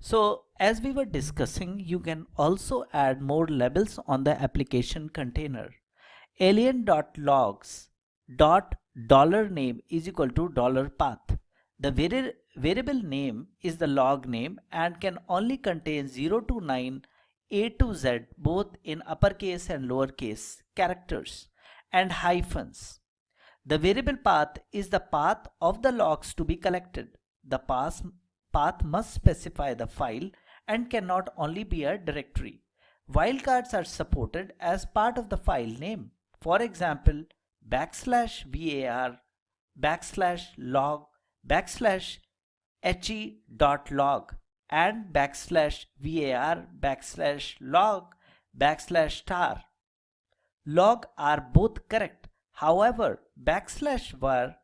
So as we were discussing, you can also add more labels on the application container. Alien.logs dot dollar name is equal to dollar path. The variable name is the log name and can only contain 0 to 9, A to Z, both in uppercase and lowercase characters, and hyphens. The variable path is the path of the logs to be collected. The path must specify the file and cannot only be a directory. Wildcards are supported as part of the file name. For example, \var, \log, \he.log, and \var, \log, \star. Log are both correct. However, \var,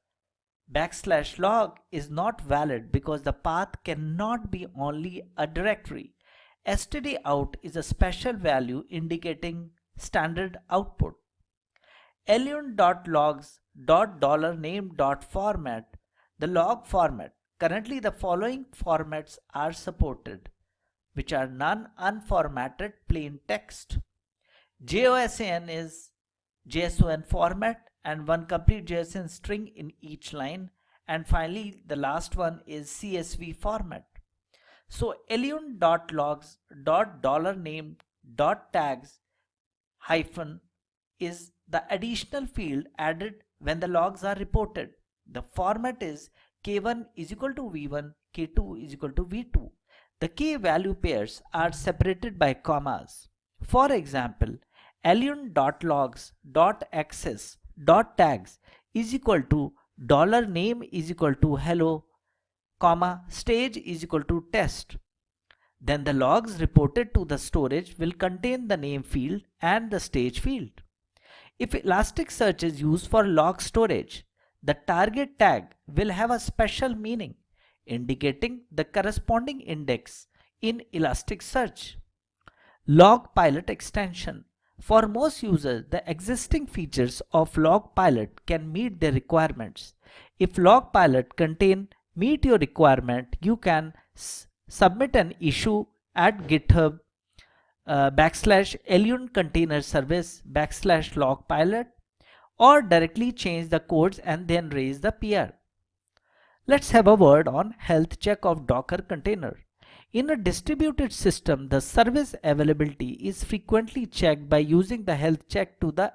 \log is not valid because the path cannot be only a directory. stdout is a special value indicating standard output. Alien.logs.$name.format, the log format. Currently the following formats are supported, which are non-unformatted plain text. JOSN is JSON format and one complete JSON string in each line, and finally the last one is CSV format. So alien.logs.$name.tags hyphen is the additional field added when the logs are reported. The format is K1 is equal to V1, K2 is equal to V2. The key value pairs are separated by commas. For example, alien.logs.access.tags is equal to $name is equal to hello, comma, stage is equal to test. Then the logs reported to the storage will contain the name field and the stage field. If Elasticsearch is used for log storage, the target tag will have a special meaning, indicating the corresponding index in Elasticsearch. Logpilot extension. For most users, the existing features of Logpilot can meet their requirements. If Logpilot contain meet your requirement, you can submit an issue at GitHub /alien container service /logpilot, or directly change the codes and then raise the PR. Let's have a word on health check of Docker container. In a distributed system, the service availability is frequently checked by using the health check to the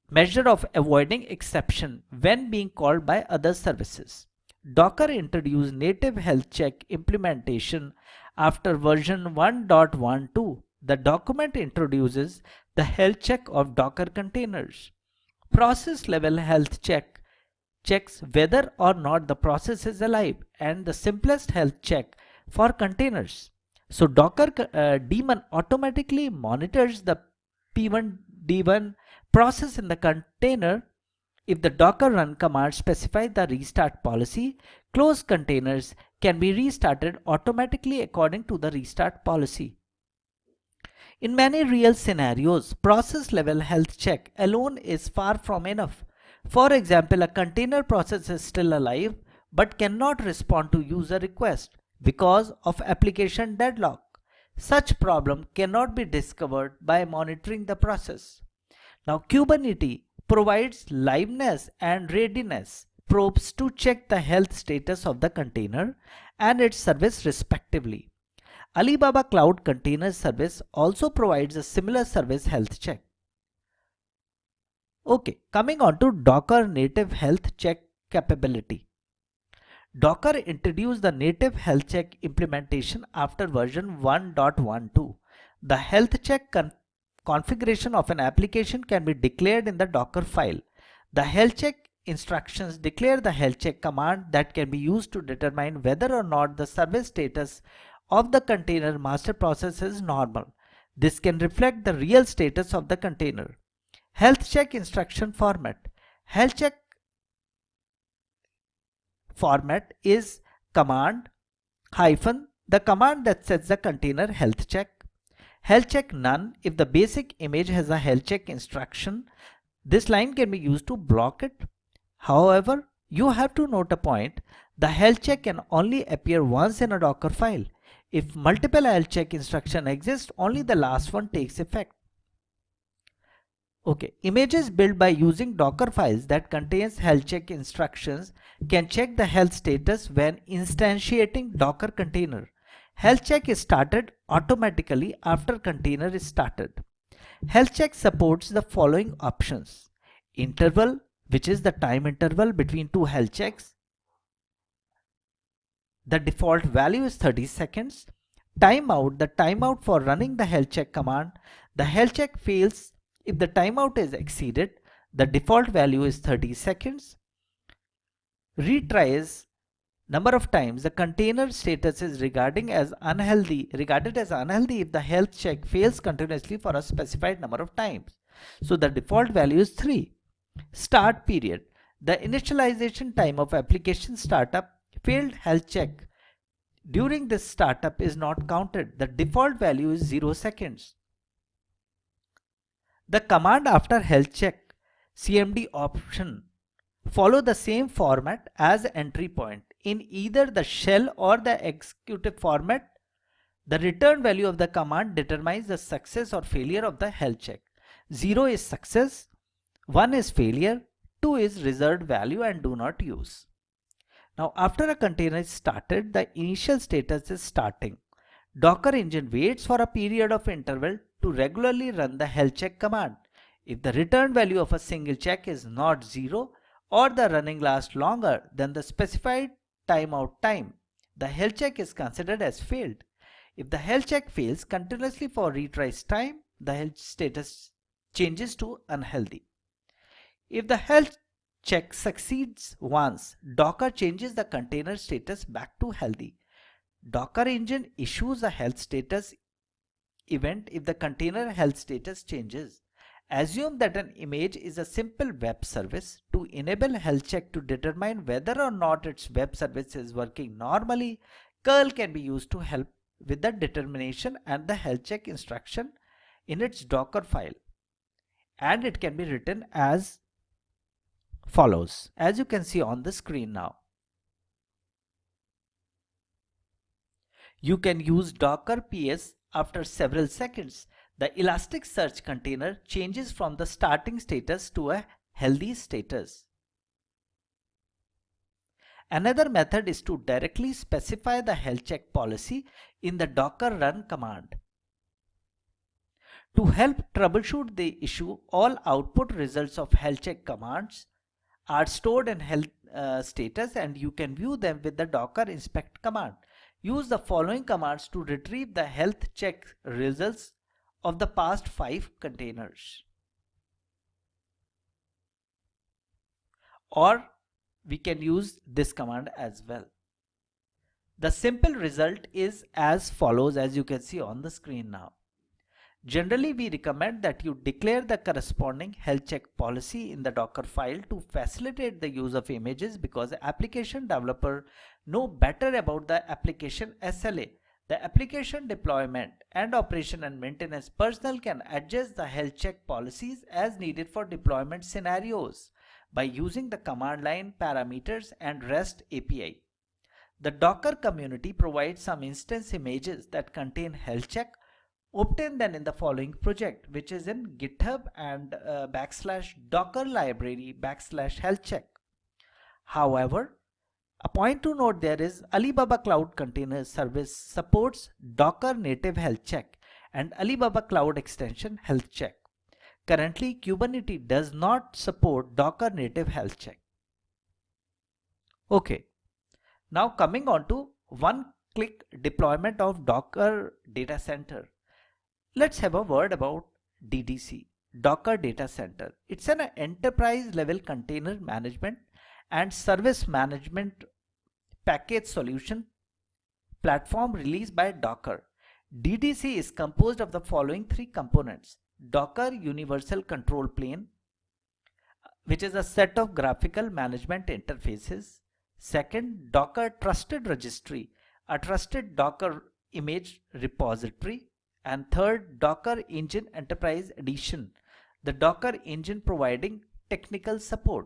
measure of avoiding exception when being called by other services. Docker introduced native health check implementation after version 1.12. The document introduces the health check of Docker containers. Process level health check checks whether or not the process is alive, and the simplest health check for containers. So Docker daemon automatically monitors the P1 D1 process in the container. If the Docker run command specifies the restart policy, closed containers can be restarted automatically according to the restart policy. In many real scenarios, process level health check alone is far from enough. For example, a container process is still alive but cannot respond to user request because of application deadlock. Such problem cannot be discovered by monitoring the process. Now Kubernetes provides liveness and readiness probes to check the health status of the container and its service respectively. Alibaba Cloud Container Service also provides a similar service health check. Okay, coming on to Docker native health check capability. Docker introduced the native health check implementation after version 1.12. The health check configuration of an application can be declared in the Docker file. The health check instructions declare the health check command that can be used to determine whether or not the service status of the container master process is normal. This can reflect the real status of the container. Health check instruction format. Health check format is command hyphen the command that sets the container health check. Health check none if the basic image has a health check instruction. This line can be used to block it. However, You have to note a point. The health check can only appear once in a Docker file. If multiple health check instructions exist, only the last one takes effect. Okay, images built by using Docker files that contains health check instructions can check the health status when instantiating Docker container. Health check is started automatically after container is started. Health check supports the following options. Interval, which is the time interval between two health checks. The default value is 30 seconds. Timeout, the timeout for running the health check command. The health check fails if the timeout is exceeded. The default value is 30 seconds. Retries, number of times the container status is regarded as unhealthy if the health check fails continuously for a specified number of times. So the default value is 3. Start period, the initialization time of application startup. Failed health check during this startup is not counted. The default value is 0 seconds. The command after health check, CMD option, follow the same format as entry point. In either the shell or the executive format, the return value of the command determines the success or failure of the health check. 0 is success, 1 is failure, 2 is reserved value and do not use. Now after a container is started, the initial status is starting. Docker engine waits for a period of interval to regularly run the health check command. If the return value of a single check is not 0 or the running lasts longer than the specified timeout time, the health check is considered as failed. If the health check fails continuously for retries time, the health status changes to unhealthy. If the health check succeeds once, Docker changes the container status back to healthy. Docker engine issues a health status event if the container health status changes. Assume that an image is a simple web service. To enable health check to determine whether or not its web service is working normally, curl can be used to help with the determination and the health check instruction in its Docker file. And it can be written as follows, as you can see on the screen now. You can use Docker PS after several seconds. The Elasticsearch container changes from the starting status to a healthy status. Another method is to directly specify the health check policy in the Docker run command. To help troubleshoot the issue, all output results of health check commands are stored in health status and you can view them with the Docker inspect command. Use the following commands to retrieve the health check results of the past 5 containers. Or we can use this command as well. The simple result is as follows, as you can see on the screen now. Generally, we recommend that you declare the corresponding health check policy in the Docker file to facilitate the use of images, because the application developer know better about the application SLA. The application deployment and operation and maintenance personnel can adjust the health check policies as needed for deployment scenarios by using the command line parameters and REST API. The Docker community provides some instance images that contain health check. Obtain them in the following project, which is in GitHub and /Docker library /health check. However, a point to note there is Alibaba Cloud Container Service supports Docker native health check and Alibaba Cloud Extension health check. Currently, Kubernetes does not support Docker native health check. Okay, now coming on to one-click deployment of Docker data center. Let's have a word about DDC, Docker Data Center. It's an enterprise level container management and service management package solution platform released by Docker. DDC is composed of the following 3 components: Docker Universal Control Plane, which is a set of graphical management interfaces. Second, Docker Trusted Registry, a trusted Docker image repository. And third, Docker Engine Enterprise Edition, the Docker Engine providing technical support.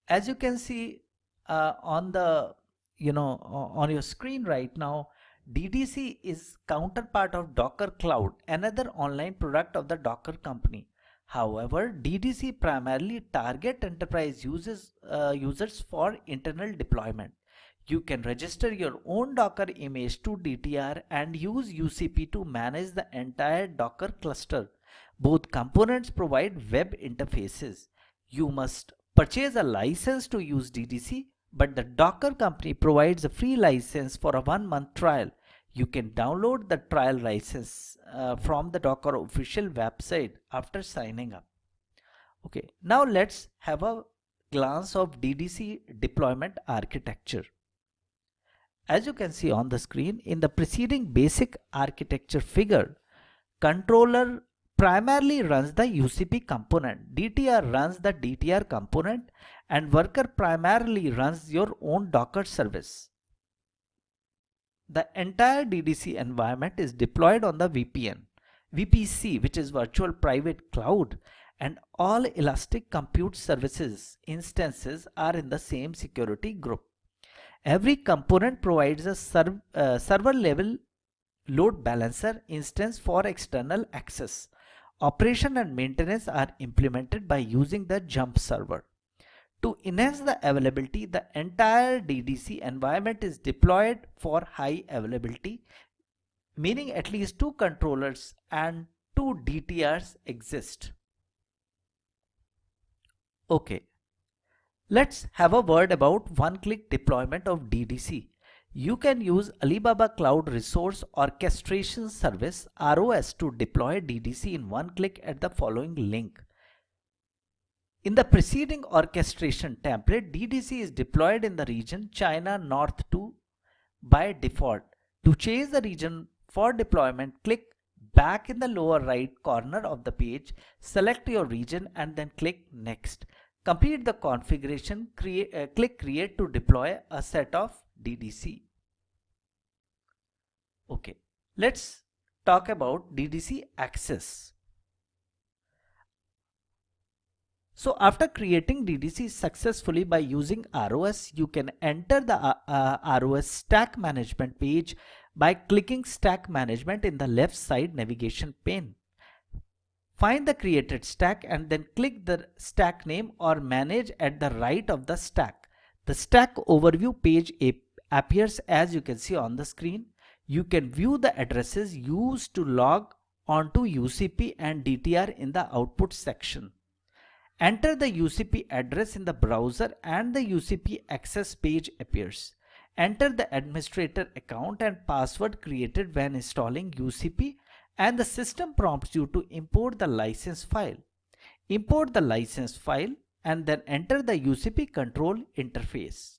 As you can see on the on your screen right now, DDC is counterpart of Docker Cloud, another online product of the Docker company. However, DDC primarily target enterprise users for internal deployment. You can register your own Docker image to DTR and use UCP to manage the entire Docker cluster. Both components provide web interfaces. You must purchase a license to use DDC, but the Docker company provides a free license for a 1-month trial. You can download the trial license from the Docker official website after signing up. Okay, now let's have a glance of DDC deployment architecture. As you can see on the screen, in the preceding basic architecture figure, controller primarily runs the UCP component, DTR runs the DTR component, and worker primarily runs your own Docker service. The entire DDC environment is deployed on the VPC, which is Virtual Private Cloud, and all Elastic Compute Services instances are in the same security group. Every component provides a server level load balancer instance for external access. Operation and maintenance are implemented by using the jump server. To enhance the availability, the entire DDC environment is deployed for high availability, meaning at least 2 controllers and 2 DTRs exist. Okay, let's have a word about one-click deployment of DDC. You can use Alibaba Cloud Resource Orchestration Service ROS to deploy DDC in one click at the following link. In the preceding orchestration template, DDC is deployed in the region China North 2 by default. To change the region for deployment, click back in the lower right corner of the page, select your region and then click Next. Complete the configuration, click Create to deploy a set of DDC. Okay, let's talk about DDC access. So after creating DDC successfully by using ROS, you can enter the ROS stack management page by clicking Stack Management in the left side navigation pane. Find the created stack and then click the stack name or manage at the right of the stack. The stack overview page appears as you can see on the screen. You can view the addresses used to log onto UCP and DTR in the output section. Enter the UCP address in the browser and the UCP access page appears. Enter the administrator account and password created when installing UCP and the system prompts you to import the license file. Import the license file and then enter the UCP control interface.